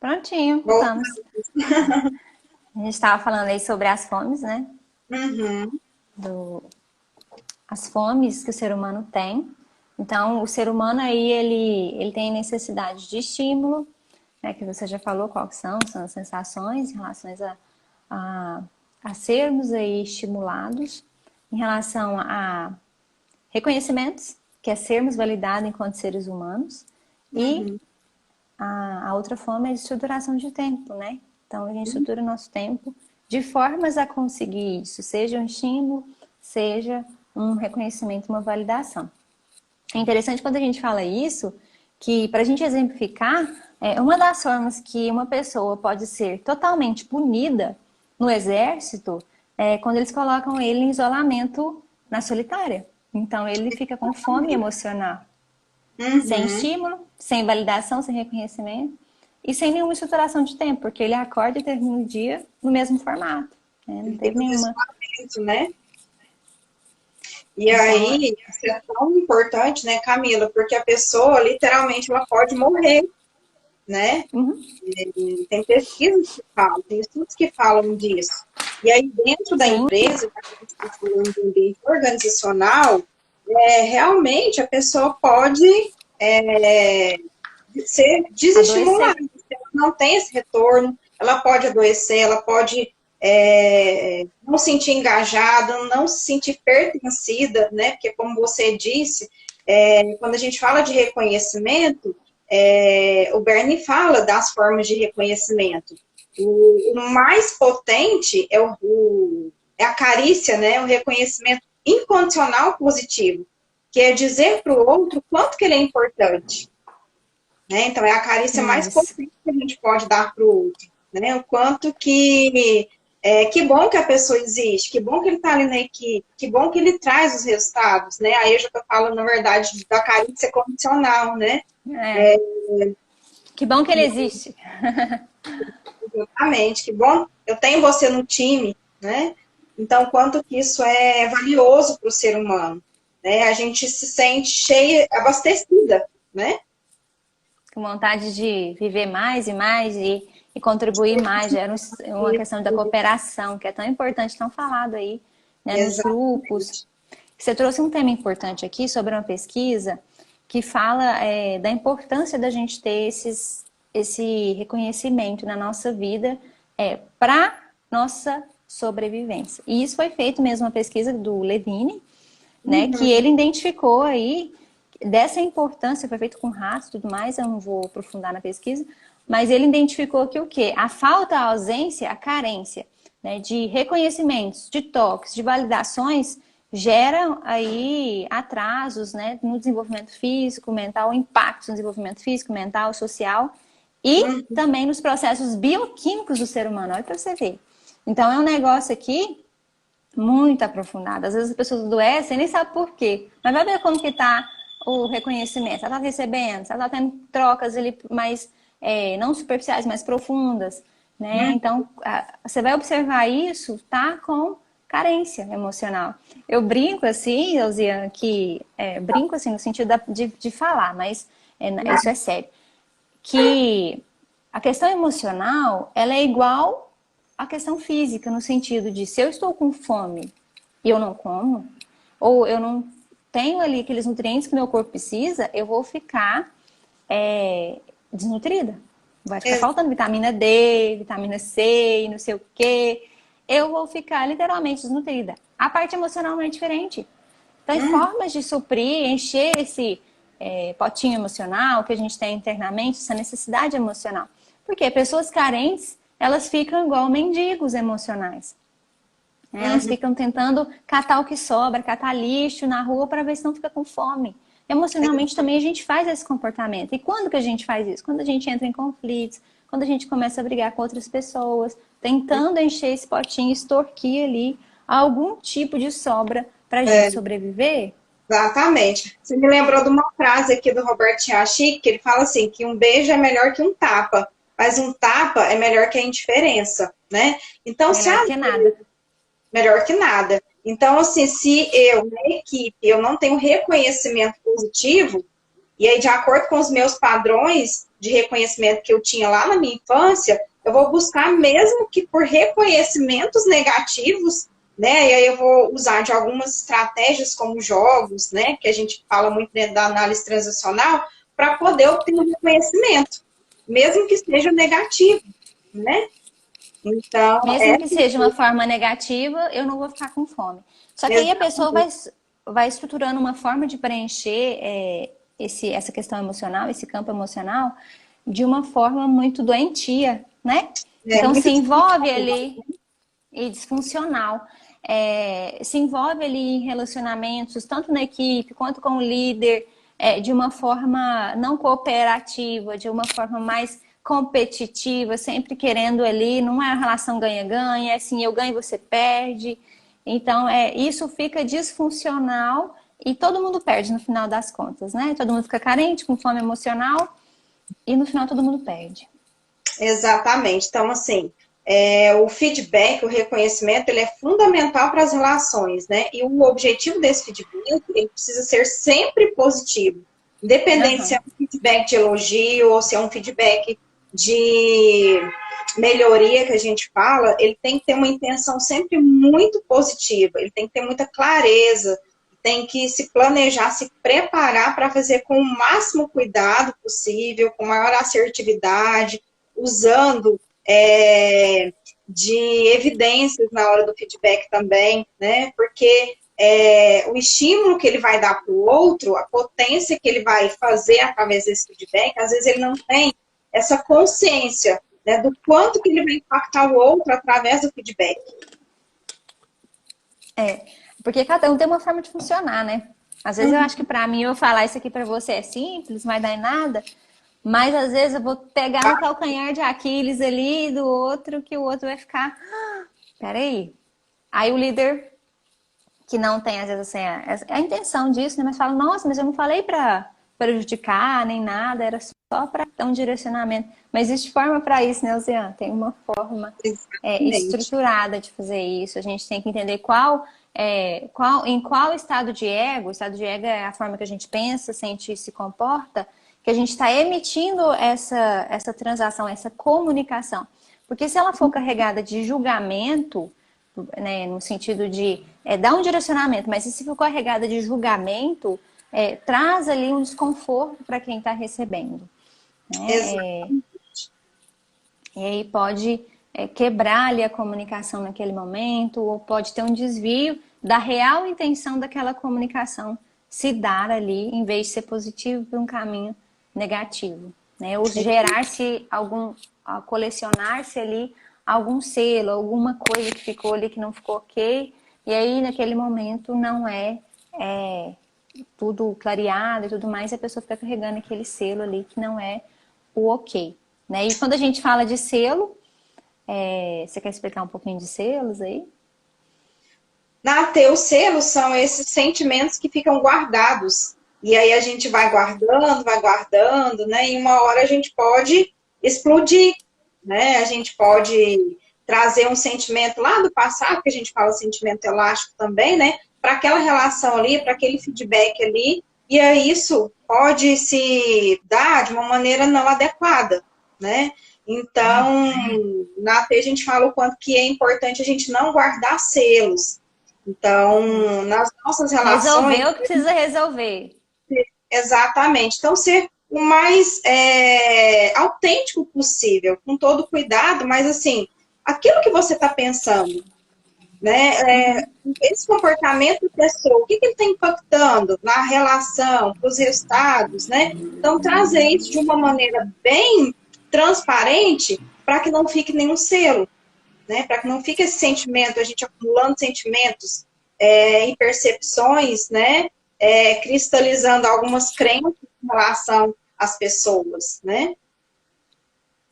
Prontinho, estamos. A gente estava falando aí sobre as fomes, né? Uhum, Do, as fomes que o ser humano tem. Então, o ser humano aí, ele tem necessidade de estímulo, né? Que você já falou quais são, são as sensações em relação a, a sermos aí estimulados, em relação a reconhecimentos, que é sermos validados enquanto seres humanos, e uhum. a outra forma é de estruturação de tempo, né? Então, a gente estrutura o nosso tempo de formas a conseguir isso, seja um estímulo, seja um reconhecimento, uma validação. É interessante quando a gente fala isso, que para a gente exemplificar, uma das formas que uma pessoa pode ser totalmente punida no exército é quando eles colocam ele em isolamento na solitária. Então, ele fica com fome emocional sem Uhum. estímulo, sem validação, sem reconhecimento e sem nenhuma estruturação de tempo, porque ele acorda e termina o dia no mesmo formato, né? Não Ele tem teve um nenhuma. isolamento, né? E Então, aí, isso é tão importante, né, Camila? Porque a pessoa, literalmente, ela pode morrer, né? uhum, Tem pesquisas que falam, tem estudos que falam disso. E aí, dentro da sim, empresa, já que a gente está falando de ambiente organizacional, realmente a pessoa pode é, ser adoecer. desestimulada. Se ela não tem esse retorno, ela pode adoecer, ela pode não se sentir engajada, não se sentir pertencida, né? Porque, como você disse, quando a gente fala de reconhecimento, o Bernie fala das formas de reconhecimento. O mais potente é a carícia, né? O reconhecimento incondicional positivo, que é dizer para o outro quanto que ele é importante. Né? Então, é a carícia mais Isso. potente que a gente pode dar para o outro. Né? O quanto que bom que a pessoa existe, que bom que ele está ali na equipe, que bom que ele traz os resultados. Né? Aí eu já estou falando, na verdade, da carícia condicional, né? É. Que bom que ele existe. Exatamente, que bom, eu tenho você no time, né? Então, quanto que isso é valioso para o ser humano, né? A gente se sente cheia, abastecida, né? Com vontade de viver mais e mais e contribuir mais. Gera uma questão da cooperação, que é tão importante, tão falado aí, né, nos grupos. Exatamente. Você trouxe um tema importante aqui sobre uma pesquisa que fala da importância da gente ter esse reconhecimento na nossa vida para nossa sobrevivência. E isso foi feito mesmo uma pesquisa do Levine, né, que Uhum. ele identificou aí dessa importância, foi feito com ratos e tudo mais, eu não vou aprofundar na pesquisa, mas ele identificou que o quê? A falta, a ausência, a carência, né, de reconhecimentos, de toques, de validações, geram aí atrasos, né, no desenvolvimento físico, mental, impactos no desenvolvimento físico, mental, social e Uhum. também nos processos bioquímicos do ser humano. Olha para você ver. Então é um negócio aqui muito aprofundado. Às vezes as pessoas adoecem e nem sabem por quê. Mas vai ver como que está o reconhecimento. Ela está recebendo, ela está tendo trocas ali mais, não superficiais, mas profundas. Né? Uhum. Então, você vai observar isso, tá com carência emocional. Eu brinco assim, Elziane, que brinco assim no sentido de falar, mas isso é sério. Que a questão emocional, ela é igual à questão física, no sentido de se eu estou com fome e eu não como, ou eu não tenho ali aqueles nutrientes que meu corpo precisa, eu vou ficar desnutrida. Vai ficar Ex- faltando vitamina D, vitamina C e não sei o quê. Eu vou ficar literalmente desnutrida. A parte emocional não é diferente. Tem uhum. formas de suprir, encher esse potinho emocional que a gente tem internamente, essa necessidade emocional. Porque pessoas carentes, elas ficam igual mendigos emocionais. Né? Elas Uhum. ficam tentando catar o que sobra, catar lixo na rua para ver se não fica com fome. Emocionalmente também a gente faz esse comportamento. E quando que a gente faz isso? Quando a gente entra em conflitos, quando a gente começa a brigar com outras pessoas, tentando encher esse potinho, extorquir ali algum tipo de sobra para a gente É, sobreviver. exatamente. Você me lembrou de uma frase aqui do Robert Chiachi, que ele fala assim, que um beijo é melhor que um tapa, mas um tapa é melhor que a indiferença, né? Então, se Melhor a do que nada. melhor que nada. Então, assim, se eu, na equipe, eu não tenho reconhecimento positivo, E aí, de acordo com os meus padrões de reconhecimento que eu tinha lá na minha infância, eu vou buscar mesmo que por reconhecimentos negativos, né? E aí eu vou usar de algumas estratégias como jogos, né? Que a gente fala muito dentro da análise transacional, para poder obter um reconhecimento, mesmo que seja negativo, né? Então, Mesmo que seja uma forma negativa, eu não vou ficar com fome. Só que aí a pessoa vai estruturando uma forma de preencher essa questão emocional, esse campo emocional, de uma forma muito doentia, né? Então muito se envolve disfuncional. ali e disfuncional. Se envolve ali em relacionamentos, tanto na equipe quanto com o líder, de uma forma não cooperativa, de uma forma mais competitiva, sempre querendo ali, não é uma relação ganha-ganha, é assim, eu ganho e você perde. Então, isso fica disfuncional e todo mundo perde no final das contas, né? Todo mundo fica carente, com fome emocional e no final todo mundo perde. Exatamente. Então, assim, o feedback, o reconhecimento, ele é fundamental para as relações, né? E o objetivo desse feedback, ele precisa ser sempre positivo. Independente se é Aham. um feedback de elogio ou se é um feedback de melhoria que a gente fala, ele tem que ter uma intenção sempre muito positiva, ele tem que ter muita clareza, tem que se planejar, se preparar para fazer com o máximo cuidado possível, com maior assertividade, usando de evidências na hora do feedback também, né? Porque o estímulo que ele vai dar para o outro, a potência que ele vai fazer através desse feedback, às vezes ele não tem essa consciência, né, do quanto que ele vai impactar o outro através do feedback. Porque cada um tem uma forma de funcionar, né? Às vezes eu acho que pra mim eu falar isso aqui pra você é simples, não vai dar em nada, mas às vezes eu vou pegar no calcanhar de Aquiles ali do outro, que o outro vai ficar, peraí. Aí o líder que não tem, às vezes, assim, a intenção disso, né? Mas fala, nossa, mas eu não falei pra prejudicar nem nada, era só pra dar um direcionamento. Mas existe forma pra isso, né, Ozean? Tem uma forma Exatamente. estruturada de fazer isso. A gente tem que entender em qual estado de ego é a forma que a gente pensa, sente e se comporta, que a gente está emitindo essa transação, essa comunicação. Porque se ela for carregada de julgamento, né, no sentido de dar um direcionamento, mas se for carregada de julgamento, traz ali um desconforto para quem está recebendo. Né? Exatamente. E aí pode quebrar ali a comunicação naquele momento, ou pode ter um desvio da real intenção daquela comunicação se dar ali, em vez de ser positivo, para um caminho negativo. Né? Ou gerar-se colecionar-se ali algum selo, alguma coisa que ficou ali que não ficou ok, e aí naquele momento não tudo clareado e tudo mais, e a pessoa fica carregando aquele selo ali que não é o ok. Né? E quando a gente fala de selo, você quer explicar um pouquinho de selos aí? Os selos são esses sentimentos que ficam guardados. E aí a gente vai guardando, né? E uma hora a gente pode explodir, né? A gente pode trazer um sentimento lá do passado, que a gente fala sentimento elástico também, né? Para aquela relação ali, para aquele feedback ali. E aí isso pode se dar de uma maneira não adequada, né? Então, na AT a gente fala o quanto que é importante a gente não guardar selos. Então, nas nossas relações, Resolver o que precisa resolver. exatamente. Então, ser o mais autêntico possível, com todo cuidado, mas assim, aquilo que você está pensando, né? Esse comportamento da pessoa, o que ele está impactando na relação, os resultados, né? Então, trazer isso de uma maneira bem transparente para que não fique nenhum selo, né? Para que não fique esse sentimento, a gente acumulando sentimentos e percepções, né? Cristalizando algumas crenças em relação às pessoas, né?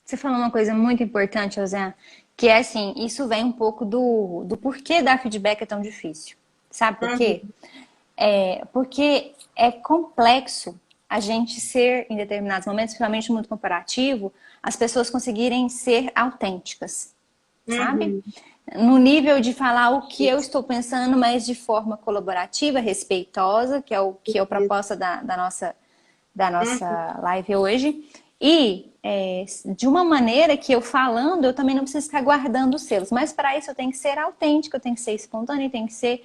Você falou uma coisa muito importante, José, que é assim, isso vem um pouco do porquê dar feedback é tão difícil. Sabe por quê? Uhum, Porque é complexo a gente ser, em determinados momentos, principalmente no mundo comparativo, as pessoas conseguirem ser autênticas, sabe? uhum, No nível de falar o que eu isso, estou pensando, mas de forma colaborativa, respeitosa, que é o proposta da nossa da nossa live hoje. E de uma maneira que eu falando, eu também não preciso ficar guardando os selos. Mas para isso eu tenho que ser autêntico, eu tenho que ser espontâneo, tem que ser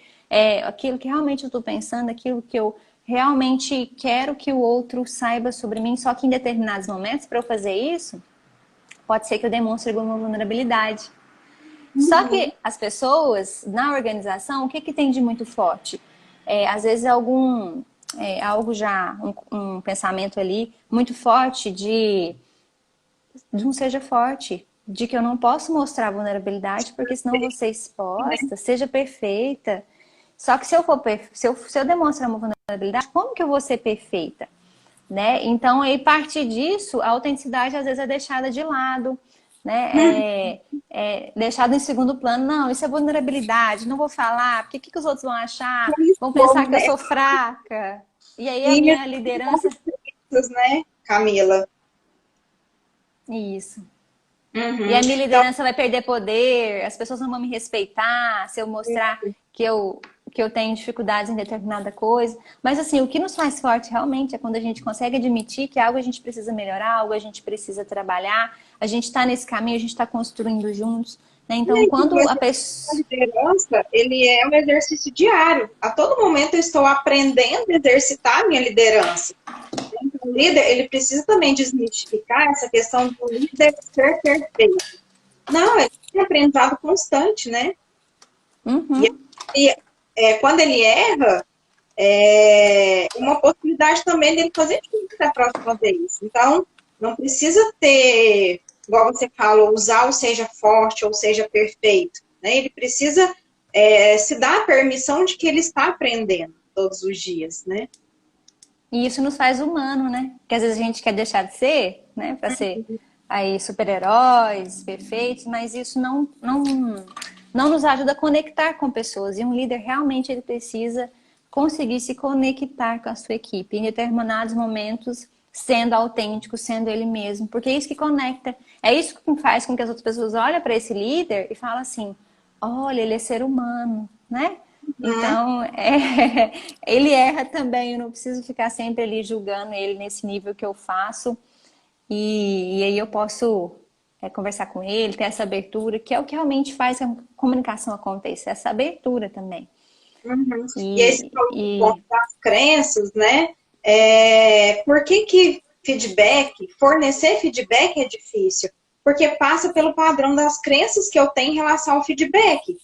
aquilo que realmente eu estou pensando, aquilo que eu realmente quero que o outro saiba sobre mim. Só que em determinados momentos, para eu fazer isso, pode ser que eu demonstre alguma vulnerabilidade. Só que as pessoas, na organização, o que tem de muito forte? Às vezes algo já, um pensamento ali muito forte de não seja forte, de que eu não posso mostrar vulnerabilidade, porque senão eu vou ser exposta, seja perfeita. Só que se eu demonstrar uma vulnerabilidade, como que eu vou ser perfeita? Né? Então, a partir disso, a autenticidade às vezes é deixada de lado, né? Deixado em segundo plano. Não, isso é vulnerabilidade, não vou falar, porque o que os outros vão achar? Vão pensar que eu sou fraca. E aí a minha liderança... né, Camila? Isso. Uhum. E a minha Então, liderança vai perder poder, as pessoas não vão me respeitar se eu mostrar que eu tenho dificuldades em determinada coisa. Mas assim, o que nos faz forte realmente é quando a gente consegue admitir que algo a gente precisa melhorar, algo a gente precisa trabalhar, a gente está nesse caminho, a gente está construindo juntos. Né? Então, quando a a pessoa... liderança, ele é um exercício diário. A todo momento eu estou aprendendo a exercitar a minha liderança. O líder, ele precisa também desmistificar essa questão do líder ser perfeito. Não, é um aprendizado constante, né? Uhum. E quando ele erra, uma possibilidade também dele fazer tudo da próxima vez. Então, não precisa ter, igual você falou, usar o seja forte ou seja perfeito. Né? Ele precisa se dar a permissão de que ele está aprendendo todos os dias, né? E isso nos faz humano, né? Porque às vezes a gente quer deixar de ser, né? Para ser aí super-heróis, perfeitos, mas isso não nos ajuda a conectar com pessoas. E um líder realmente ele precisa conseguir se conectar com a sua equipe em determinados momentos, sendo autêntico, sendo ele mesmo, porque é isso que conecta. É isso que faz com que as outras pessoas olhem para esse líder e falem assim: olha, ele é ser humano, né? Então, ele erra também, eu não preciso ficar sempre ali julgando ele nesse nível que eu faço. E aí eu posso conversar com ele, ter essa abertura, que é o que realmente faz a comunicação acontecer, essa abertura também. Uhum. E esse E ponto das crenças, né? Por que feedback, fornecer feedback é difícil? Porque passa pelo padrão das crenças que eu tenho em relação ao feedback.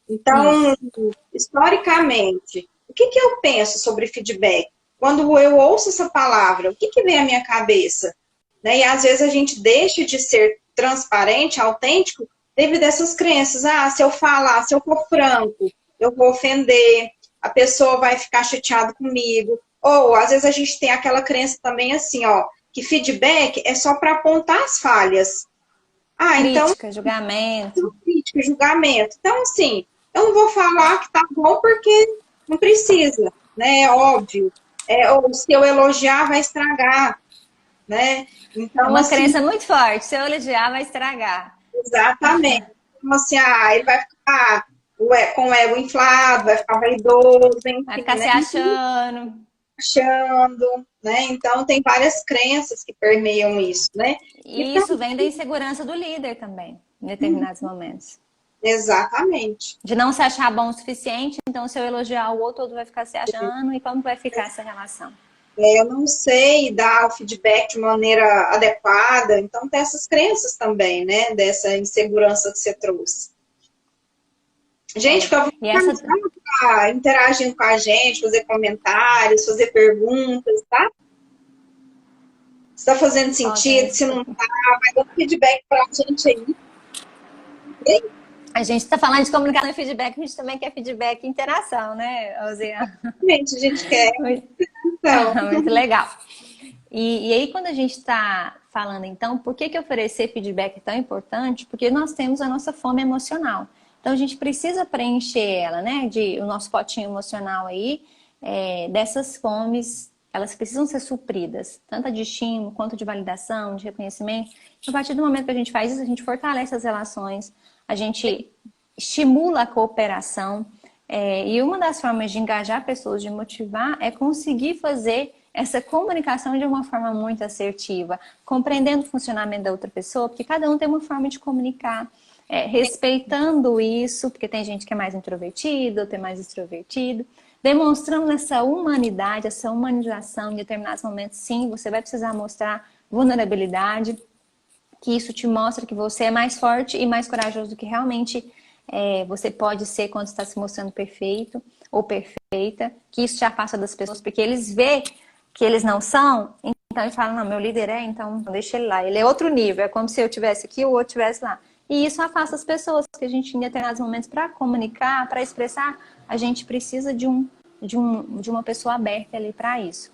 Então, isso. historicamente, o que eu penso sobre feedback? Quando eu ouço essa palavra, o que vem à minha cabeça? Né? E às vezes a gente deixa de ser transparente, autêntico, devido a essas crenças. Ah, se eu falar, se eu for franco, eu vou ofender, a pessoa vai ficar chateada comigo. Ou às vezes a gente tem aquela crença também assim, ó, que feedback é só para apontar as falhas. Ah, então, Crítica, julgamento. crítica, julgamento. Então, assim, eu não vou falar que tá bom porque não precisa, né? É óbvio. Ou se eu elogiar, vai estragar, né? É Então, uma assim, crença muito forte. Se eu elogiar, vai estragar. exatamente. Então, assim, ele vai ficar com o ego inflado, vai ficar vaidoso, Vai enfim, ficar né? se achando. Achando, né? Então, tem várias crenças que permeiam isso, né? E E isso vem da insegurança do líder também, em determinados momentos. exatamente. De não se achar bom o suficiente, então se eu elogiar o outro vai ficar se achando, e como vai ficar essa relação? Eu não sei dar o feedback de maneira adequada, então tem essas crenças também, né? Dessa insegurança que você trouxe. Gente, fica à E essa vontade pra interagindo com a gente, fazer comentários, fazer perguntas, tá? Se tá fazendo sentido, se não tá, vai dando feedback pra gente aí. a gente está falando de comunicação e feedback, a gente também quer feedback e interação, né, Alzia? Realmente, a gente quer. Então, Muito legal. E aí, quando a gente está falando, então, por que oferecer feedback é tão importante? Porque nós temos a nossa fome emocional. Então, a gente precisa preencher ela, né? O nosso potinho emocional aí, dessas fomes, elas precisam ser supridas, tanto de estímulo, quanto de validação, de reconhecimento. A partir do momento que a gente faz isso, a gente fortalece as relações, a gente estimula a cooperação. E uma das formas de engajar pessoas, de motivar, é conseguir fazer essa comunicação de uma forma muito assertiva, compreendendo o funcionamento da outra pessoa, porque cada um tem uma forma de comunicar, respeitando isso, porque tem gente que é mais introvertido, outro é mais extrovertido, demonstrando essa humanidade, essa humanização em determinados momentos. Sim, você vai precisar mostrar vulnerabilidade, que isso te mostra que você é mais forte e mais corajoso do que realmente você pode ser quando está se mostrando perfeito ou perfeita, que isso te afasta das pessoas, porque eles veem que eles não são, então eles falam, não, meu líder então deixa ele lá, ele é outro nível, é como se eu estivesse aqui e o outro estivesse lá. E isso afasta as pessoas, que a gente, em determinados momentos, para comunicar, para expressar, a gente precisa de uma pessoa aberta ali para isso.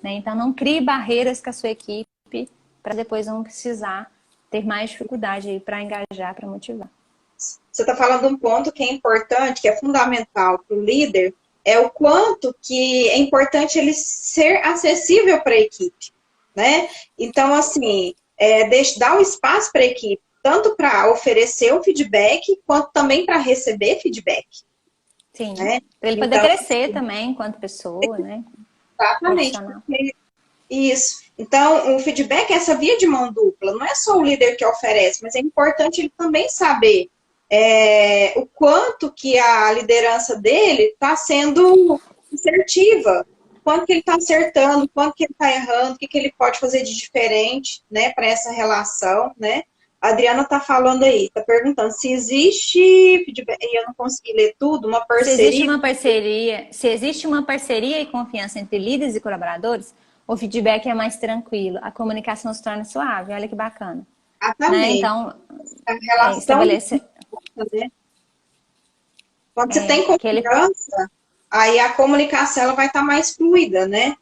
Né? Então, não crie barreiras com a sua equipe para depois não precisar ter mais dificuldade para engajar, para motivar. Você está falando um ponto que é importante, que é fundamental para o líder, é o quanto que é importante ele ser acessível para a equipe, né? Então, assim, dar um espaço para a equipe, tanto para oferecer o feedback, quanto também para receber feedback. Sim, né? para ele poder crescer também enquanto pessoa, né? Exatamente. Isso. Então, o feedback é essa via de mão dupla. Não é só o líder que oferece, mas é importante ele também saber o quanto que a liderança dele está sendo assertiva, quanto que ele está acertando, quanto que ele está errando, o que ele pode fazer de diferente, né, para essa relação, né? A Adriana está falando aí, está perguntando se existe feedback, e eu não consegui ler tudo, uma parceria. Se existe uma parceria e confiança entre líderes e colaboradores, o feedback é mais tranquilo, a comunicação se torna suave, olha que bacana. Né? Então, a relação estabelecer... né? Quando você tem confiança, aí a comunicação ela vai estar mais fluida, né?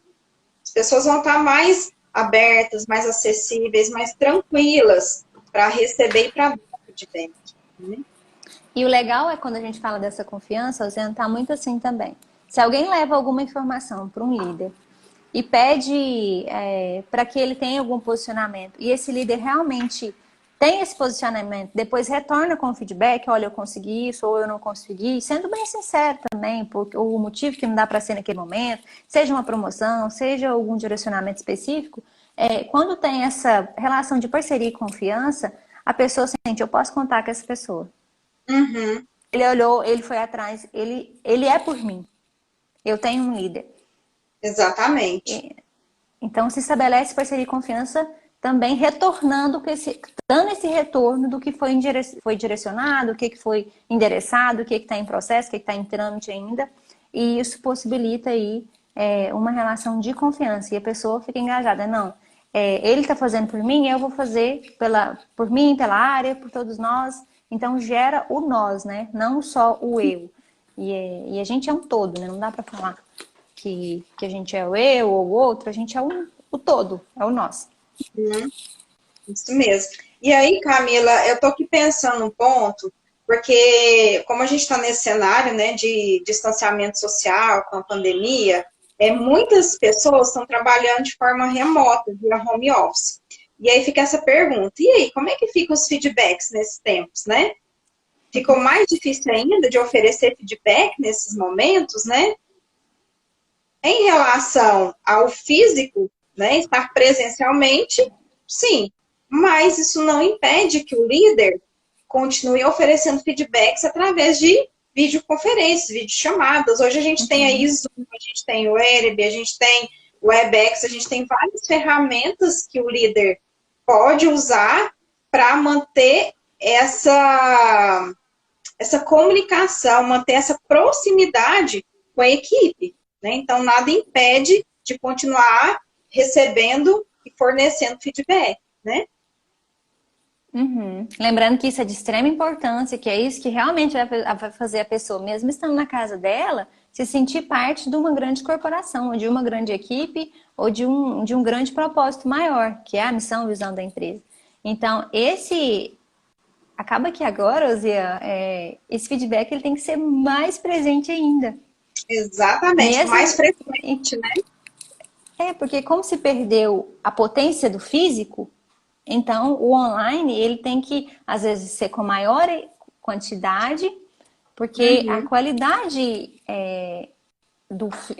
As pessoas vão estar mais abertas, mais acessíveis, mais tranquilas para receber e para dar feedback. Né? E o legal é quando a gente fala dessa confiança, você está muito assim também. Se alguém leva alguma informação para um líder e pede para que ele tenha algum posicionamento, e esse líder realmente tem esse posicionamento, depois retorna com o feedback, olha, eu consegui isso ou eu não consegui, sendo bem sincero também, porque o motivo que não dá para ser naquele momento, seja uma promoção, seja algum direcionamento específico, quando tem essa relação de parceria e confiança, a pessoa sente, eu posso contar com essa pessoa. Uhum. Ele olhou, ele foi atrás, ele é por mim. Eu tenho um líder. Exatamente. Então se estabelece parceria e confiança também retornando, dando esse retorno do que foi direcionado, o que foi endereçado, o que está em processo, o que está em trâmite ainda. E isso possibilita aí uma relação de confiança. E a pessoa fica engajada. Não, ele está fazendo por mim, eu vou fazer por mim, pela área, por todos nós. Então gera o nós, né? Não só o eu. E a gente é um todo, né? Não dá para falar que a gente é o eu ou o outro, a gente é o todo, é o nós. Isso mesmo. E aí, Camila, eu tô aqui pensando um ponto, porque como a gente está nesse cenário, né, de distanciamento social com a pandemia, muitas pessoas estão trabalhando de forma remota, via home office. E aí fica essa pergunta, e aí, como é que ficam os feedbacks nesses tempos, né? Ficou mais difícil ainda de oferecer feedback nesses momentos, né? Em relação ao físico, né, estar presencialmente, sim, mas isso não impede que o líder continue oferecendo feedbacks através de videoconferências, videochamadas. Hoje a gente tem aí Zoom, a gente tem o Werebi, a gente tem o Webex, a gente tem várias ferramentas que o líder pode usar para manter essa comunicação, manter essa proximidade com a equipe. Né? Então, nada impede de continuar recebendo e fornecendo feedback, né? Uhum. Lembrando que isso é de extrema importância, que é isso que realmente vai fazer a pessoa, mesmo estando na casa dela, se sentir parte de uma grande corporação, ou de uma grande equipe, ou de um grande propósito maior, que é a missão e visão da empresa. Então, acaba que agora, Ozia, esse feedback ele tem que ser mais presente ainda. Exatamente, mais frequente, né? Porque como se perdeu a potência do físico, então o online ele tem que, às vezes, ser com maior quantidade, porque a qualidade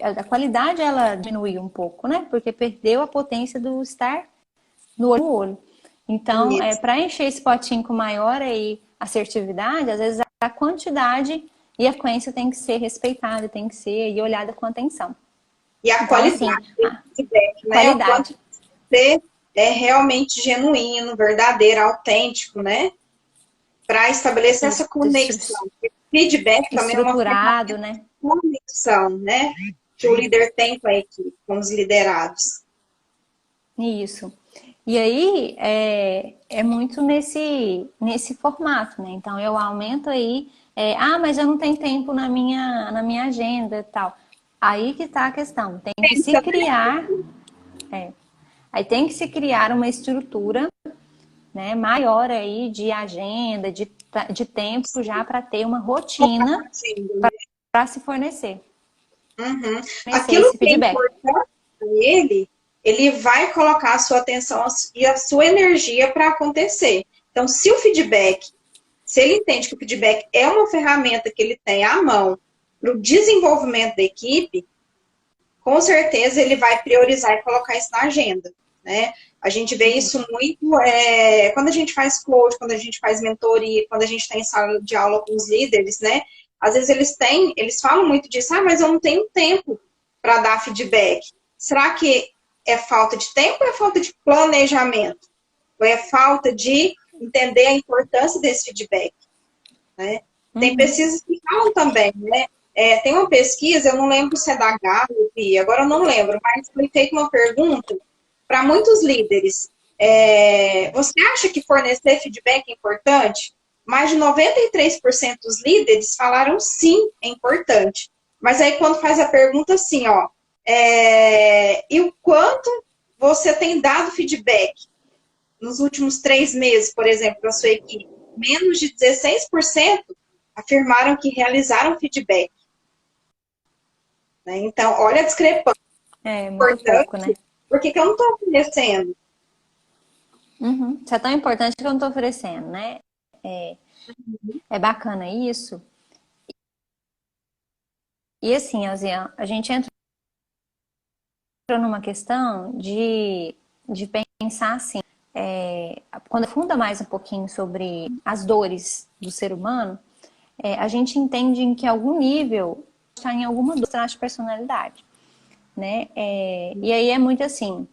a qualidade ela diminuiu um pouco, né? Porque perdeu a potência do estar no olho no olho. Então, Isso. para encher esse potinho com maior aí assertividade, às vezes a quantidade e a frequência tem que ser respeitada, tem que ser aí olhada com atenção. E a Então, assim, qualidade desse feedback, né? O quanto qualidade. você é realmente genuíno, verdadeiro, autêntico, né? Para estabelecer essa conexão. Esse feedback também é uma ferramenta Estruturado, né? de conexão, né? Que o líder tem com a equipe, com os liderados. Isso. E aí é muito nesse formato, né? Então eu aumento aí, mas eu não tenho tempo na minha agenda e tal. Aí que tá a questão. Tem que se Pensa, criar, aí tem que se criar uma estrutura, né, maior aí de agenda, de tempo já para ter uma rotina né? para se fornecer, Uhum. fornecer Aquilo esse que é feedback. importante para ele vai colocar a sua atenção e a sua energia para acontecer. Então, se ele entende que o feedback é uma ferramenta que ele tem à mão para o desenvolvimento da equipe, com certeza ele vai priorizar e colocar isso na agenda, né? A gente vê isso muito quando a gente faz coach, quando a gente faz mentoria, quando a gente está em sala de aula com os líderes, né? Às vezes eles falam muito disso, mas eu não tenho tempo para dar feedback. Será que é falta de tempo ou é falta de planejamento? Ou é falta de entender a importância desse feedback, né? Tem pesquisas que falam também, né? Tem uma pesquisa, eu não lembro se é da Gallup, agora eu não lembro, mas foi feita uma pergunta para muitos líderes. Você acha que fornecer feedback é importante? Mais de 93% dos líderes falaram sim, é importante. Mas aí quando faz a pergunta assim, ó, e o quanto você tem dado feedback nos últimos 3 meses, por exemplo, para a sua equipe? Menos de 16% afirmaram que realizaram feedback. Né? Então, olha a discrepância. É muito pouco, né? Importante. Por que eu não estou oferecendo? Isso é tão importante que eu não estou oferecendo, né? É bacana isso. E assim, Alzian, a gente entra numa questão de pensar assim, quando afunda mais um pouquinho sobre as dores do ser humano, a gente entende em que algum nível está em alguma dor de personalidade, né? E aí é muito assim,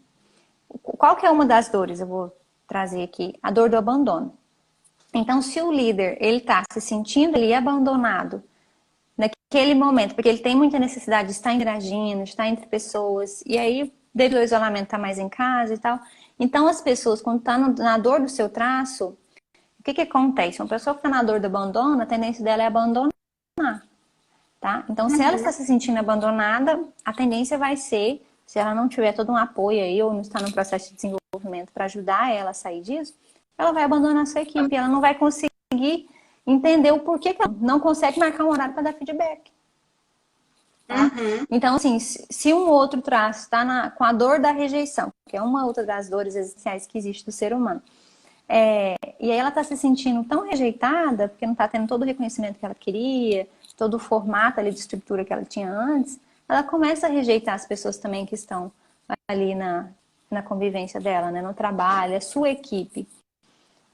qual que é uma das dores? Eu vou trazer aqui, a dor do abandono. Então, se o líder ele está se sentindo ali abandonado naquele momento, porque ele tem muita necessidade de estar interagindo, de estar entre pessoas, e aí, devido ao isolamento, está mais em casa e tal. Então, as pessoas, quando estão na dor do seu traço, o que acontece? Uma pessoa que está na dor do abandono, a tendência dela é abandonar, tá? Então, se ela está se sentindo abandonada, a tendência vai ser, se ela não tiver todo um apoio aí, ou não está no processo de desenvolvimento para ajudar ela a sair disso, ela vai abandonar a sua equipe, ela não vai conseguir entender o porquê que ela não consegue marcar um horário para dar feedback. Tá? Então, assim, se um outro traço está com a dor da rejeição, que é uma outra das dores essenciais que existe do ser humano, e aí ela está se sentindo tão rejeitada, porque não está tendo todo o reconhecimento que ela queria, todo o formato ali de estrutura que ela tinha antes, ela começa a rejeitar as pessoas também que estão ali na convivência dela, né, no trabalho, a sua equipe.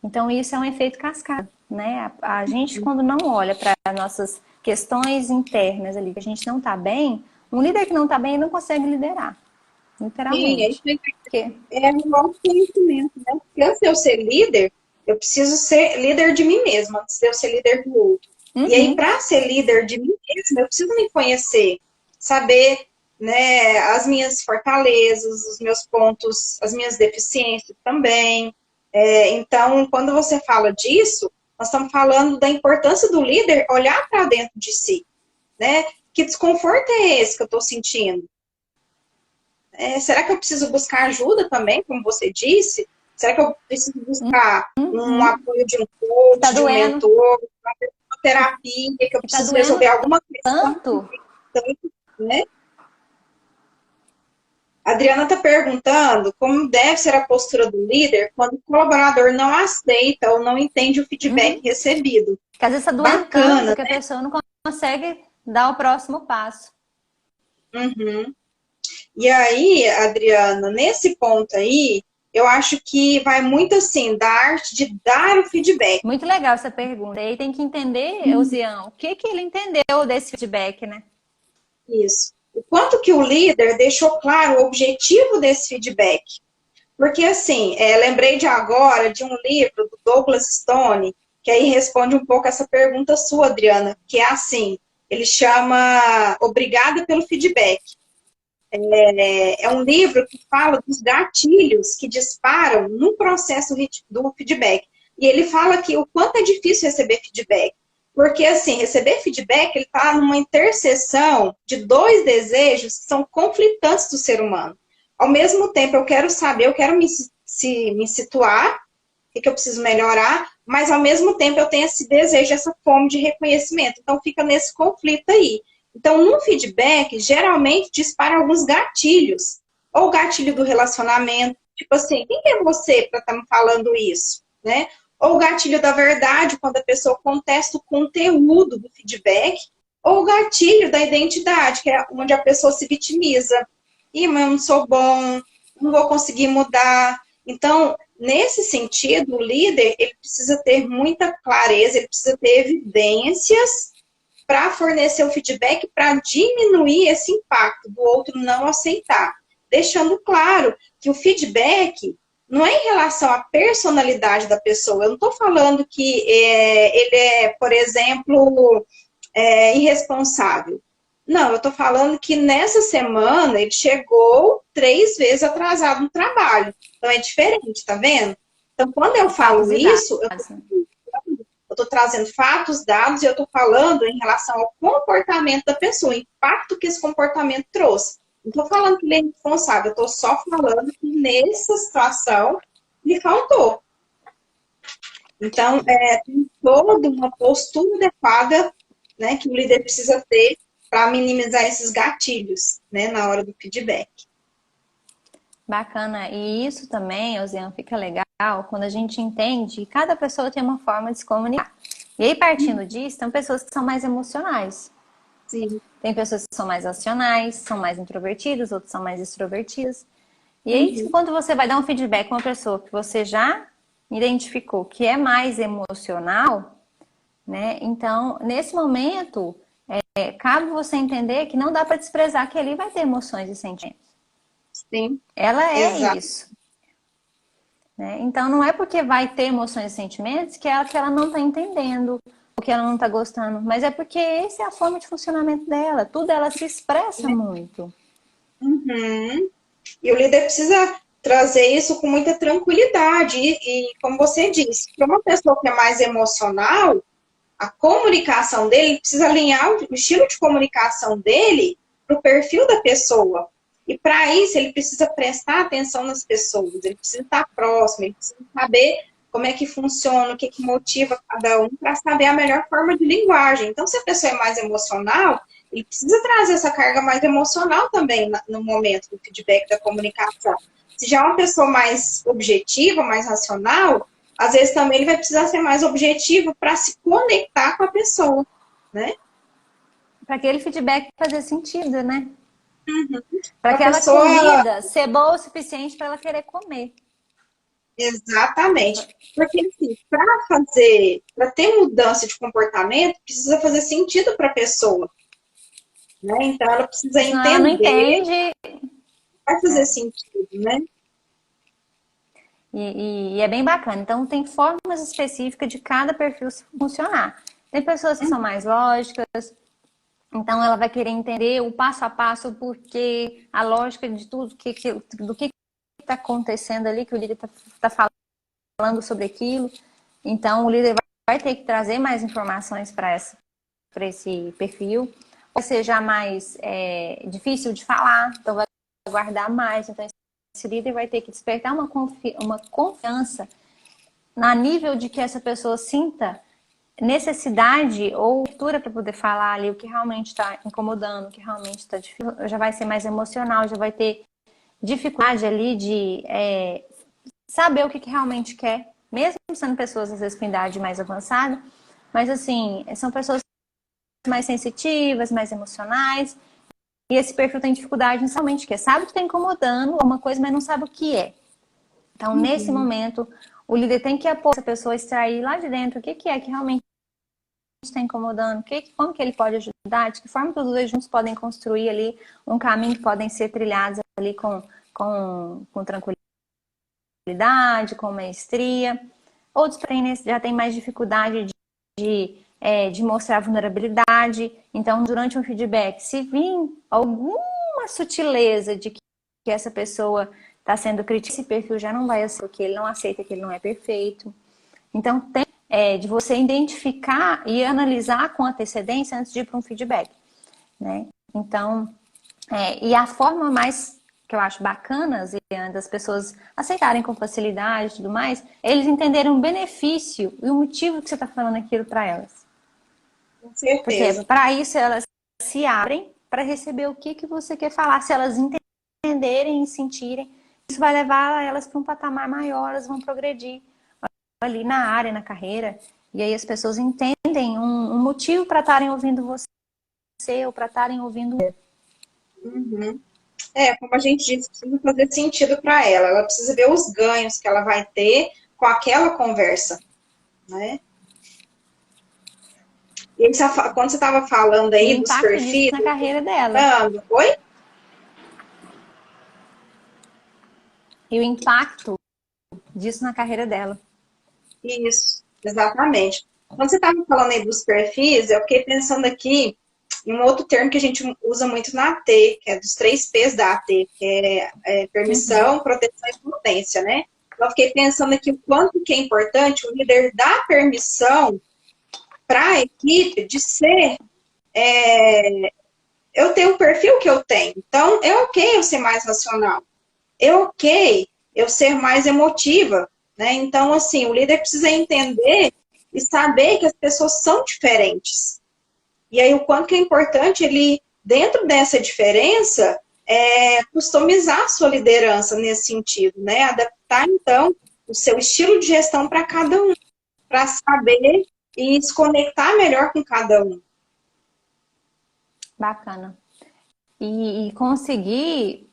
Então, isso é um efeito cascata, né? A gente, quando não olha para nossas questões internas ali, que a gente não está bem, um líder que não está bem, ele não consegue liderar, Sim, literalmente. Porque, um autoconhecimento, né? Porque antes de eu ser líder, eu preciso ser líder de mim mesma, antes de eu ser líder do outro. E aí, para ser líder de mim mesma, eu preciso me conhecer, saber, né, as minhas fortalezas, os meus pontos, as minhas deficiências também. Então, quando você fala disso, nós estamos falando da importância do líder olhar para dentro de si, né? Que desconforto é esse que eu estou sentindo? Será que eu preciso buscar ajuda também, como você disse? Será que eu preciso buscar um apoio de um coach, tá de um doendo, mentor, uma terapia, que eu que tá preciso doendo resolver alguma questão, tanto. né? A Adriana está perguntando como deve ser a postura do líder quando o colaborador não aceita ou não entende o feedback recebido. Porque às vezes tá doendo tanto Bacana, que a pessoa não consegue dar o próximo passo. Uhum. E aí, Adriana, nesse ponto aí, eu acho que vai muito assim, da arte de dar o feedback. Muito legal essa pergunta. E aí tem que entender, Eusian, o que que ele entendeu desse feedback, né? Isso. O quanto que o líder deixou claro o objetivo desse feedback. Porque, assim, lembrei de agora de um livro do Douglas Stone, que aí responde um pouco essa pergunta sua, Adriana, que é assim, ele chama Obrigada pelo Feedback. É um livro que fala dos gatilhos que disparam no processo do feedback. E ele fala que o quanto é difícil receber feedback. Porque, assim, receber feedback, ele está numa interseção de dois desejos que são conflitantes do ser humano. Ao mesmo tempo, eu quero saber, eu quero me situar, o que eu preciso melhorar, mas ao mesmo tempo eu tenho esse desejo, essa fome de reconhecimento. Então, fica nesse conflito aí. Então, no feedback, geralmente dispara alguns gatilhos. Ou o gatilho do relacionamento, tipo assim, quem é você para estar me falando isso? Né? Ou o gatilho da verdade, quando a pessoa contesta o conteúdo do feedback. Ou o gatilho da identidade, que é onde a pessoa se vitimiza. Ih, mas eu não sou bom, não vou conseguir mudar. Então, nesse sentido, o líder ele precisa ter muita clareza, ele precisa ter evidências para fornecer o feedback para diminuir esse impacto do outro não aceitar. Deixando claro que o feedback não é em relação à personalidade da pessoa. Eu não estou falando que ele é, por exemplo, irresponsável. Não, eu estou falando que nessa semana ele chegou 3 vezes atrasado no trabalho. Então é diferente, tá vendo? Então, quando eu Fatos falo e isso, eu dados, né? estou trazendo fatos, dados, e eu estou falando em relação ao comportamento da pessoa, o impacto que esse comportamento trouxe. Não estou falando que ele é irresponsável, eu estou só falando que nessa situação lhe faltou. Então, tem toda uma postura adequada, né, que o líder precisa ter para minimizar esses gatilhos, né, na hora do feedback. Bacana. E isso também, Eusian, fica legal quando a gente entende que cada pessoa tem uma forma de se comunicar. E aí, partindo disso, tem pessoas que são mais emocionais. Sim. Tem pessoas que são mais racionais, são mais introvertidas, outros são mais extrovertidas. E aí, Uhum. quando você vai dar um feedback a uma pessoa que você já identificou que é mais emocional, né? Então, nesse momento, cabe você entender que não dá para desprezar que ali vai ter emoções e sentimentos. Sim, Ela é exato. isso, né? Então, não é porque vai ter emoções e sentimentos que ela não está entendendo, ou que ela não está gostando, mas é porque essa é a forma de funcionamento dela. Tudo ela se expressa muito. Uhum. E o líder precisa trazer isso com muita tranquilidade. E como você disse, para uma pessoa que é mais emocional, a comunicação dele precisa alinhar o estilo de comunicação dele para o perfil da pessoa. E para isso ele precisa prestar atenção nas pessoas, ele precisa estar próximo, ele precisa saber como é que funciona, o que, que motiva cada um, para saber a melhor forma de linguagem. Então, se a pessoa é mais emocional, ele precisa trazer essa carga mais emocional também no momento do feedback da comunicação. Se já é uma pessoa mais objetiva, mais racional, às vezes também ele vai precisar ser mais objetivo para se conectar com a pessoa, né? Para aquele feedback fazer sentido, né? Para Para a aquela pessoa, comida ser boa o suficiente para ela querer comer. exatamente. Porque, assim, para ter mudança de comportamento, precisa fazer sentido para a pessoa, né? Então, ela precisa Senão ela não entender, entende. vai fazer sentido, né? E é bem bacana. Então, tem formas específicas de cada perfil funcionar. Tem pessoas que são mais lógicas, então ela vai querer entender o passo a passo, o porquê, a lógica de tudo do que está acontecendo ali, que o líder está falando sobre aquilo. Então, o líder vai ter que trazer mais informações para esse perfil. Ou seja, mais difícil de falar, então vai guardar mais. Então, esse líder vai ter que despertar uma confiança a nível de que essa pessoa sinta necessidade ou abertura para poder falar ali o que realmente está incomodando, o que realmente está difícil. Já vai ser mais emocional, já vai ter dificuldade ali de saber o que realmente quer, mesmo sendo pessoas às vezes com idade mais avançada, mas assim, são pessoas mais sensitivas, mais emocionais. e esse perfil tem dificuldade inicialmente, que sabe que está incomodando uma coisa, mas não sabe o que é. Então, nesse momento, o líder tem que apoiar essa pessoa a extrair lá de dentro o que é que realmente está incomodando, como que ele pode ajudar, de que forma que os dois juntos podem construir ali um caminho que podem ser trilhados ali com tranquilidade, com maestria. Outros já têm mais dificuldade de mostrar vulnerabilidade. Então, durante um feedback, se vir alguma sutileza de que essa pessoa está sendo criticada, esse perfil já não vai ser, porque ele não aceita que ele não é perfeito. Então, tem de você identificar e analisar com antecedência antes de ir para um feedback, né? Então, e a forma mais que eu acho bacana das pessoas aceitarem com facilidade e tudo mais, é eles entenderem o benefício e o motivo que você está falando aquilo para elas. Com certeza. Porque para isso elas se abrem para receber o que você quer falar. Se elas entenderem e sentirem, isso vai levar elas para um patamar maior, elas vão progredir ali na área, na carreira. E aí as pessoas entendem um motivo para estarem ouvindo você ou para estarem ouvindo você. Uhum. Como a gente disse, precisa fazer sentido para ela. Ela precisa ver os ganhos que ela vai ter com aquela conversa, né? E quando você estava falando aí dos perfis... disso na carreira dela. Oi? E o impacto disso na carreira dela. Isso, exatamente. Quando você estava falando aí dos perfis, eu fiquei pensando aqui em um outro termo que a gente usa muito na AT, que é dos 3Ps da AT, que é permissão, proteção e potência, né? Então, eu fiquei pensando aqui o quanto que é importante o líder dar permissão para a equipe de ser... eu tenho o perfil que eu tenho, então é ok eu ser mais racional, é ok eu ser mais emotiva, né? Então, assim, o líder precisa entender e saber que as pessoas são diferentes. E aí, o quanto que é importante ele, dentro dessa diferença, customizar a sua liderança nesse sentido, né? Adaptar, então, o seu estilo de gestão para cada um, para saber e se conectar melhor com cada um. Bacana. E conseguir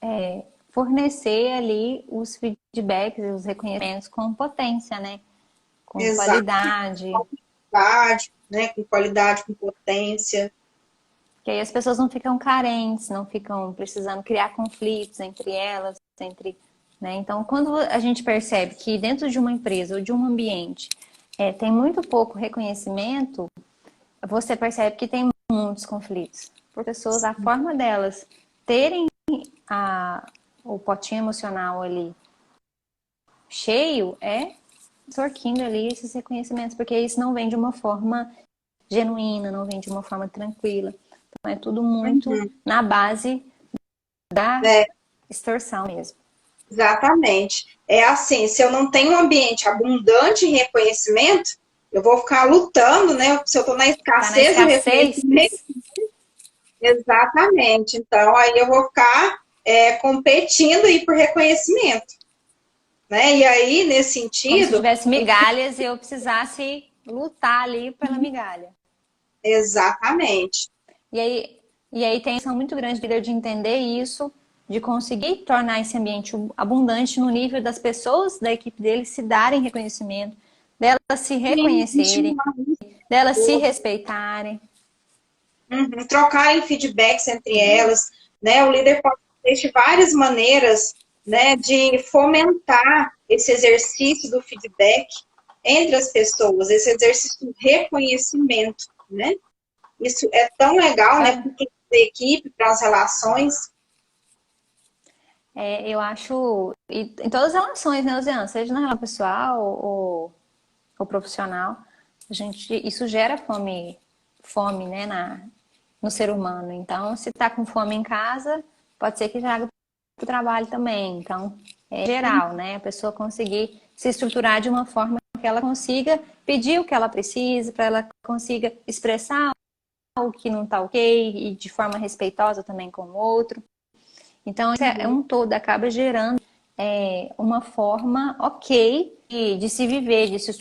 fornecer ali os feedbacks, os reconhecimentos com potência, né? Com Exato. Qualidade. Com qualidade, né? Com qualidade, com potência. Que aí as pessoas não ficam carentes, não ficam precisando criar conflitos entre elas, né? Então, quando a gente percebe que dentro de uma empresa ou de um ambiente tem muito pouco reconhecimento, você percebe que tem muitos conflitos. Por pessoas, a forma delas terem o potinho emocional ali cheio extorquindo ali esses reconhecimentos, porque isso não vem de uma forma genuína, não vem de uma forma tranquila. Então é tudo muito na base da extorsão mesmo. Exatamente. É assim, se eu não tenho um ambiente abundante em reconhecimento, eu vou ficar lutando, né? Se eu estou na escassez do reconhecimento. Exatamente. Então, aí eu vou ficar competindo aí por reconhecimento. Né? E aí, nesse sentido... Como se tivesse migalhas e eu precisasse lutar ali pela migalha. Exatamente. E aí tem ação muito grande do líder de entender isso, de conseguir tornar esse ambiente abundante no nível das pessoas da equipe dele se darem reconhecimento, delas se reconhecerem, delas se respeitarem. Trocarem feedbacks entre elas, né? O líder pode ter de várias maneiras, né, de fomentar esse exercício do feedback entre as pessoas, esse exercício do reconhecimento, né? Isso é tão legal, né, para a equipe, para as relações. Eu acho, em todas as relações, né, Luciana? Seja na relação pessoal ou profissional, isso gera fome, né, no ser humano. Então, se está com fome em casa, pode ser que traga para o trabalho também. Então, é geral, né? A pessoa conseguir se estruturar de uma forma que ela consiga pedir o que ela precisa, para ela consiga expressar o que não está ok e de forma respeitosa também com o outro. Então, isso é um todo, acaba gerando uma forma ok de se viver, de se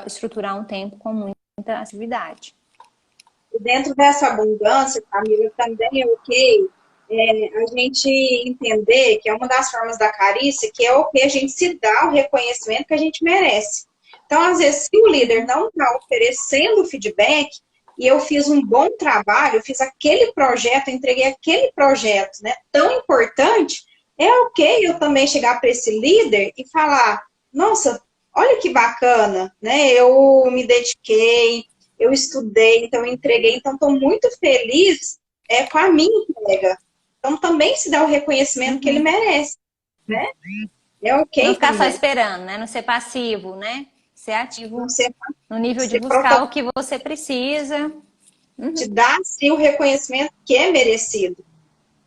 estruturar um tempo com muita atividade. E dentro dessa abundância, Camila, também é ok a gente entender que é uma das formas da carícia, que é o que a gente se dá o reconhecimento que a gente merece. Então, às vezes, se o líder não está oferecendo feedback, e eu fiz um bom trabalho, eu fiz aquele projeto, entreguei aquele projeto, né, tão importante, é ok eu também chegar para esse líder e falar, nossa, olha que bacana, né, eu me dediquei, eu estudei, então eu entreguei, então estou muito feliz com a minha entrega. Então também se dá o reconhecimento que ele Uhum. merece, né? É Não ok ficar só também. esperando, né? Não ser passivo, né? Ser Não ativo ser, no nível de ser buscar o que você precisa. te Uhum. dar sim o reconhecimento que é merecido,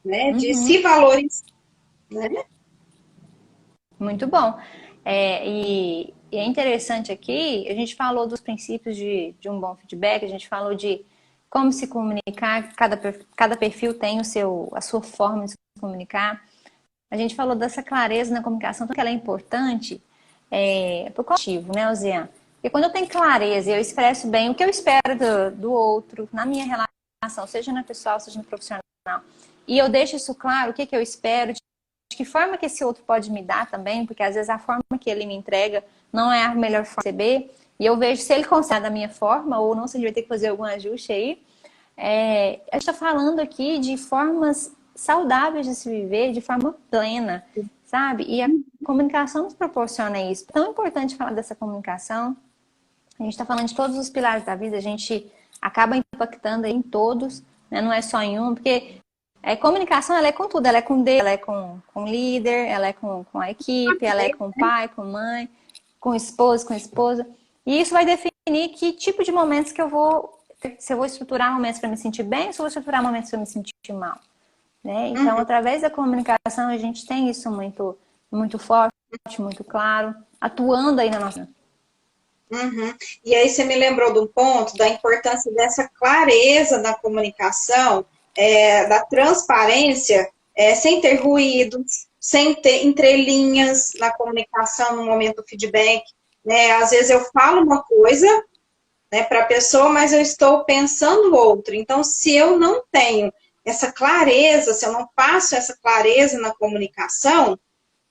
né? De se Uhum. valorizar, né? Muito bom. E é interessante aqui, a gente falou dos princípios de um bom feedback, a gente falou de como se comunicar, cada perfil tem a sua forma de se comunicar. A gente falou dessa clareza na comunicação, tanto que ela é importante para o coletivo, né, Ozian? Porque quando eu tenho clareza e eu expresso bem o que eu espero do outro, na minha relação, seja na pessoal, seja no profissional, e eu deixo isso claro, o que, que eu espero, de que forma que esse outro pode me dar também, porque às vezes a forma que ele me entrega não é a melhor forma de receber, e eu vejo se ele consegue da minha forma ou não, se ele vai ter que fazer algum ajuste aí. A gente está falando aqui de formas saudáveis de se viver, de forma plena, sabe? E a comunicação nos proporciona isso. É tão importante falar dessa comunicação. A gente está falando de todos os pilares da vida, a gente acaba impactando em todos, né? Não é só em um, porque comunicação ela é com tudo, ela é com Deus, ela é com o líder, ela é com a equipe, ela é com o pai, com a mãe, com o esposo, com a esposa. E isso vai definir que tipo de momentos que eu vou, se eu vou estruturar momentos para me sentir bem, ou se eu vou estruturar momentos para me sentir mal, né? Então, Uhum, através da comunicação, a gente tem isso muito, muito forte, muito claro, atuando aí na nossa. uhum. E aí você me lembrou de um ponto da importância dessa clareza na comunicação, da transparência, sem ter ruídos, sem ter entrelinhas na comunicação no momento do feedback. Né? Às vezes eu falo uma coisa, né, para a pessoa, mas eu estou pensando outro. Então, se eu não tenho essa clareza, se eu não passo essa clareza na comunicação,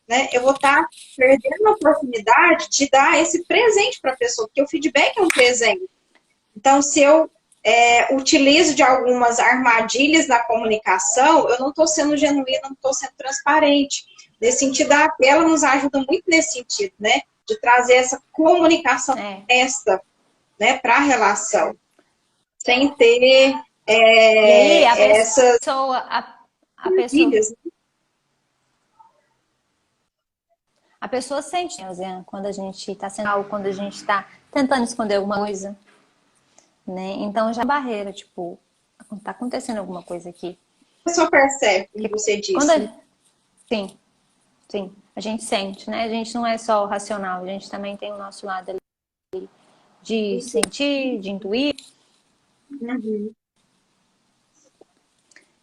né, eu vou estar perdendo a oportunidade de dar esse presente para a pessoa, porque o feedback é um presente. Então, se eu utilizo de algumas armadilhas na comunicação, eu não estou sendo genuína, não estou sendo transparente. Nesse sentido, a tela nos ajuda muito nesse sentido, né? De trazer essa comunicação É. honesta, né, para a relação, sem ter E aí essas a pessoa, armadilhas. a pessoa sente, né, quando a gente está sendo algo, quando a gente está tentando esconder alguma coisa, né? Então já é uma barreira, tipo, tá acontecendo alguma coisa aqui. A pessoa percebe, como Porque você quando disse. sim, sim, a gente sente, né? A gente não é só o racional, a gente também tem o nosso lado ali de sentir, de intuir. Uhum.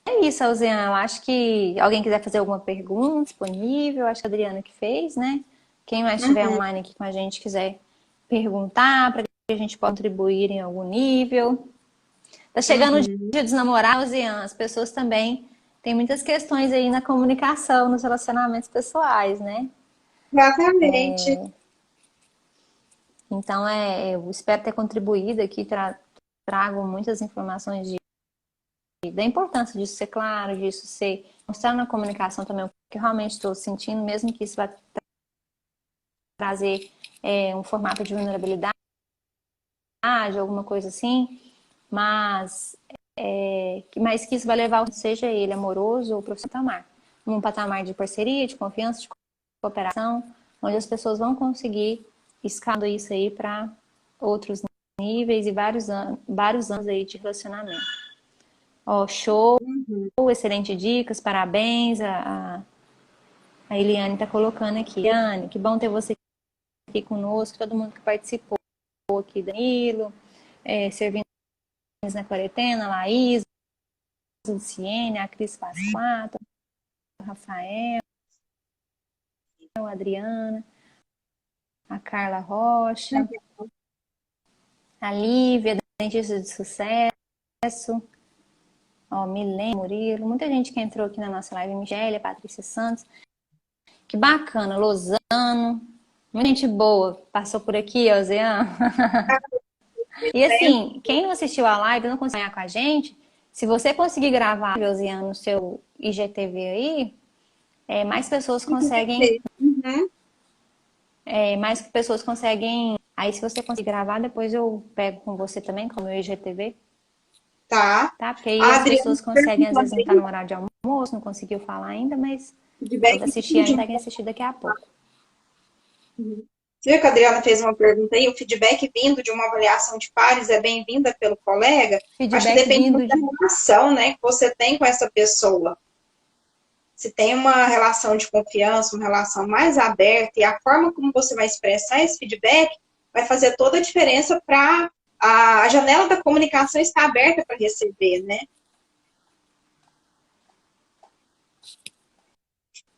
É isso, Alziana. Eu acho que alguém quiser fazer alguma pergunta disponível, acho que a Adriana que fez, né? Quem mais estiver Uhum. online aqui com a gente quiser perguntar para que a gente possa contribuir em algum nível. Tá chegando o Uhum. dia dos namorados, Ian. As pessoas também têm muitas questões aí na comunicação, nos relacionamentos pessoais, né? Exatamente. Então, eu espero ter contribuído aqui, trago muitas informações da importância disso ser claro, disso ser, mostrar na comunicação também o que eu realmente estou sentindo, mesmo que isso vá trazer um formato de vulnerabilidade, alguma coisa assim, mas, mas que isso vai levar, seja ele amoroso ou profissional, num patamar de parceria, de confiança, de cooperação, onde as pessoas vão conseguir escalar isso aí para outros níveis e vários anos aí de relacionamento. Ó, show, Uhum. excelente dicas, parabéns. A Eliane está colocando aqui. Eliane, que bom ter você aqui conosco, todo mundo que participou aqui, Danilo, servindo na quarentena, Laís, Luciene, a Cris Pasquato, o Rafael, a Adriana, a Carla Rocha, a Lívia, dentista de sucesso, Ó, Milene, Murilo, muita gente que entrou aqui na nossa live, Michele, Patrícia Santos. Que bacana, Lozano, muita gente boa passou por aqui, ó, Zean. E assim, quem não assistiu a live, não conseguiu acompanhar com a gente, se você conseguir gravar, Josiane, no seu IGTV aí, mais pessoas conseguem, Uhum. mais pessoas conseguem. Aí, se você conseguir gravar, depois eu pego com você também, com o meu IGTV, Tá. tá? Porque aí A as Adriana pessoas conseguem, às perguntou vezes não tá ali, no horário de almoço, não conseguiu falar ainda, mas feedback quando assistir vindo de ainda, uma... conseguem assistir daqui a pouco. Você viu que a Adriana fez uma pergunta aí? O feedback vindo de uma avaliação de pares é bem-vinda pelo colega? Acho que Feedback depende vindo muito da de. relação, né, que você tem com essa pessoa. Se tem uma relação de confiança, uma relação mais aberta, e a forma como você vai expressar esse feedback vai fazer toda a diferença para a janela da comunicação estar aberta para receber, né?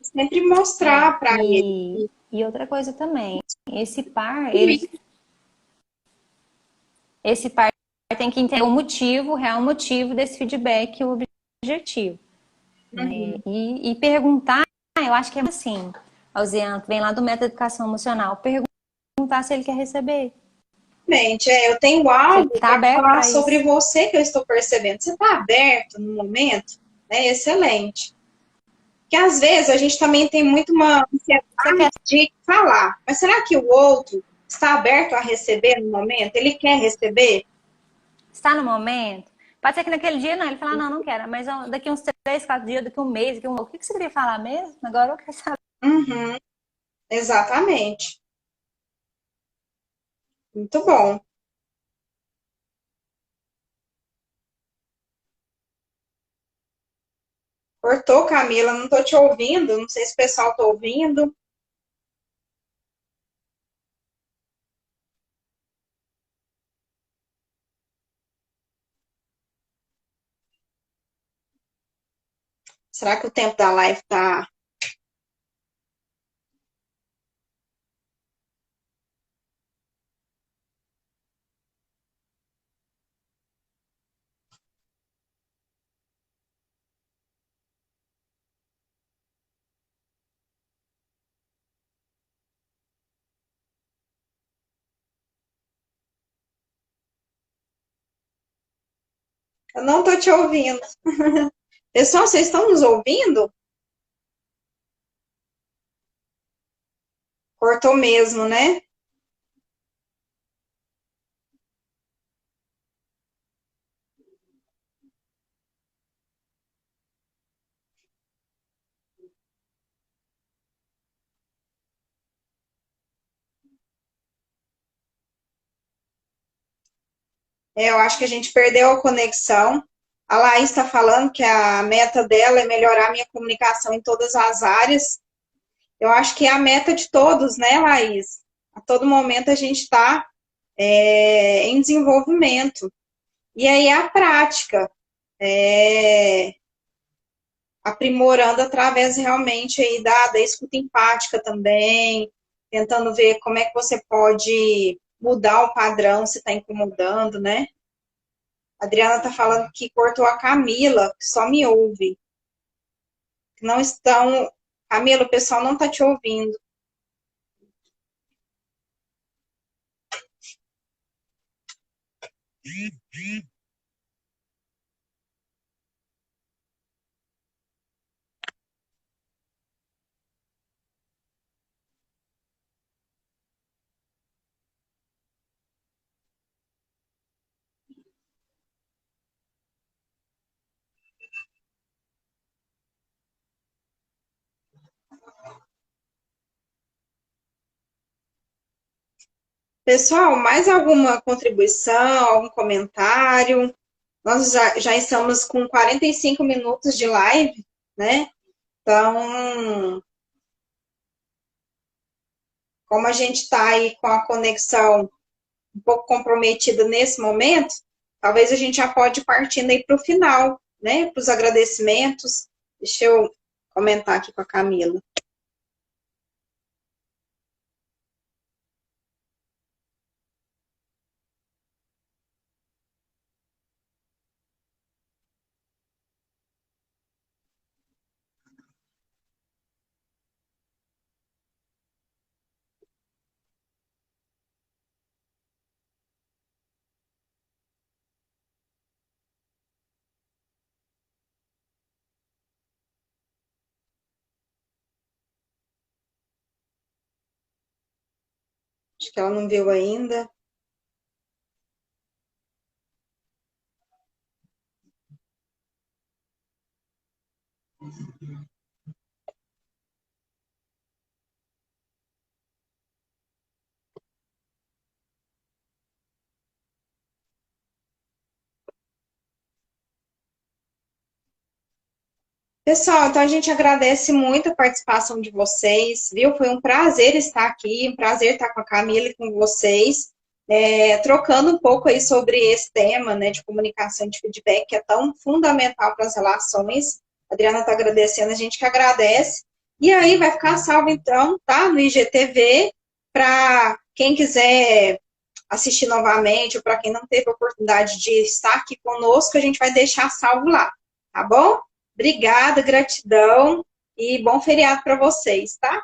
Sempre mostrar para ele. E outra coisa também, esse par, esse par tem que entender o motivo, o real motivo desse feedback, o objetivo. Né? Uhum. E perguntar, eu acho que é assim, Alziano, vem lá do método de educação emocional, perguntar se ele quer receber, Gente, eu tenho se ele algo está para aberto falar para sobre isso. você que eu estou percebendo. Você está aberto no momento? É excelente. Porque às vezes a gente também tem muito uma Você ansiedade quer de falar, mas será que o outro está aberto a receber no momento? Ele quer receber? estar no momento? Pode ser que naquele dia não, ele fala, não, não quero, mas daqui uns 3, 4 dias, daqui um mês, o que você queria falar mesmo? Agora eu quero saber. Uhum, exatamente. Muito bom. Cortou, Camila, não estou te ouvindo. Não sei se o pessoal está ouvindo. Será que o tempo da live está... Eu não estou te ouvindo. Pessoal, vocês estão nos ouvindo? Cortou mesmo, né? Eu acho que a gente perdeu a conexão. A Laís está falando que a meta dela é melhorar a minha comunicação em todas as áreas. Eu acho que é a meta de todos, né, Laís? A todo momento a gente está em desenvolvimento. E aí a prática, é, aprimorando através realmente aí da escuta empática também, tentando ver como é que você pode mudar o padrão se está incomodando, né? A Adriana está falando que cortou a Camila, que só me ouve. Não estão. Camila, o pessoal não está te ouvindo. Pessoal, mais alguma contribuição, algum comentário? Nós já estamos com 45 minutos de live, né? Então, como a gente está aí com a conexão um pouco comprometida nesse momento, talvez a gente já pode ir partindo aí para o final, né? Para os agradecimentos. Deixa eu comentar aqui com a Camila. Acho que ela não viu ainda. Pessoal, então a gente agradece muito a participação de vocês, viu? Foi um prazer estar aqui, um prazer estar com a Camila e com vocês, trocando um pouco aí sobre esse tema, né, de comunicação e de feedback, que é tão fundamental para as relações. A Adriana está agradecendo, a gente que agradece. E aí vai ficar salvo, então, tá? No IGTV, para quem quiser assistir novamente, ou para quem não teve a oportunidade de estar aqui conosco, a gente vai deixar salvo lá, tá bom? Obrigada, gratidão e bom feriado para vocês, tá?